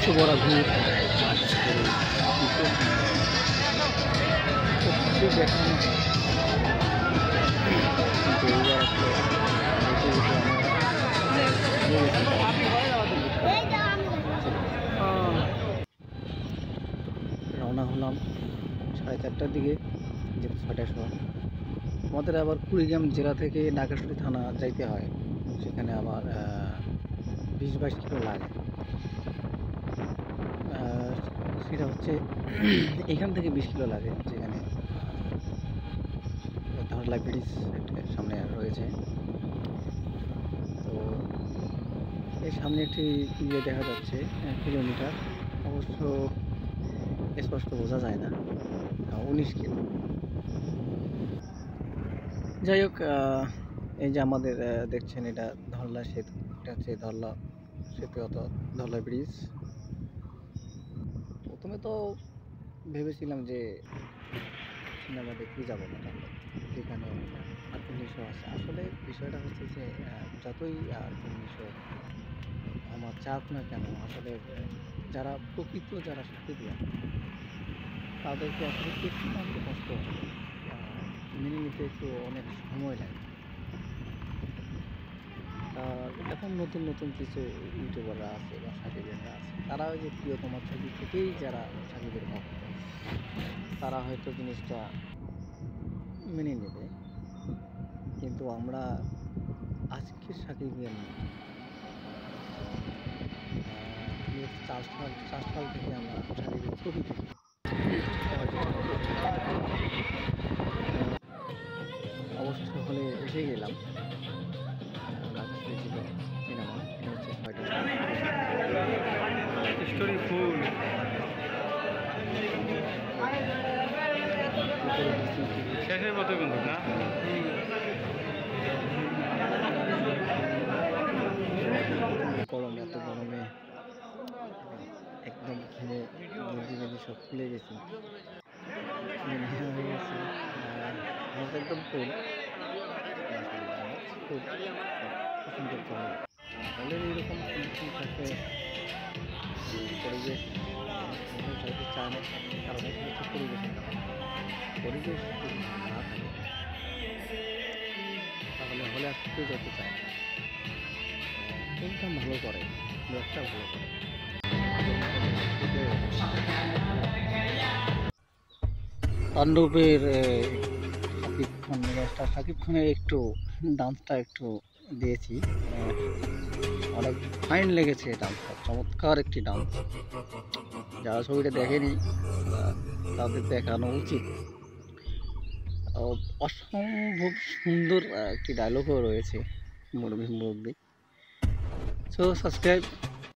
উপচে পড়া ভিড় দেখানো কিন্তু এইবার আসলে রওনা হলাম 4:30টার দিকে, যেহেতু 6টার সময় আমাদের আবার কুড়িগ্রাম জেলা থেকে নাগেশ্বরী থানা যাইতে হয়, সেখানে আবার 20-22 কিলো লাগে। সেটা হচ্ছে এখান থেকে 20 কিলো লাগে, যেখানে ধরলা ব্রিজ সামনে রয়েছে। তো এর সামনে একটি ইয়ে দেখা যাচ্ছে কিলোমিটার, অবশ্য স্পষ্ট বোঝা যায় না, 19 কিলো। যাই হোক, এই যে আমাদের দেখছেন এটা ধরলা সেতু, এটা হচ্ছে ধরলা সেতু অথবা ধরলা ব্রিজ। প্রথমে তো ভেবেছিলাম যে সিনেমা দেখতে যাবো না, যেখানে আর্থিক আছে। আসলে বিষয়টা হচ্ছে যে যতই আর্থিক আমার চাপ না কেন, আসলে যারা প্রকৃত যারা শিক্ষিত তাদেরকে আসলে একটু মানতে কষ্ট হয়, মেনে নিতে একটু অনেক সময় লাগে। এখন নতুন নতুন কিছু ইউটিউবাররা আছে বা সাকিবেররা আছে, তারা ওই যে প্রিয়তমার ছবি থেকেই যারা সাকিবের ভক্ত, তারা হয়তো জিনিসটা মেনে নেবে। কিন্তু আমরা আজকের সাকিবের চার সাল থেকে আমরা সাকিবের ছবি দেখি, অবশ্য হলে এসে গেলাম। ছিল সিনেমা, এটা হচ্ছে 6টা স্টোরি ফুল শেষের মতো কিন্তু না, গরম, এত গরমে একদম ঘেমে গেঞ্জি সব খুলে গেছি, হয়ে গেছে একদম ফুল। পছন্দ করে অলরেডি এরকম থাকে পরিবেশ চাইতে চায় না, কারণ এখানে হচ্ছে পরিবেশ যদি না থাকে তাহলে হলে আর কেউ যেতে চায় না। ইনকাম ভালো করে, ব্যবসা ভালো করে। তাণ্ডবের শাকিব খানের একটু ডান্সটা একটু দিয়েছি, অনেক ফাইন লেগেছে ডান্সটা, চমৎকার একটি ডান্স। যারা ছবিটা দেখেনি তাদের দেখানো উচিত। অসম্ভব সুন্দর একটি ডায়লগও রয়েছে মুরব্বি। So subscribe.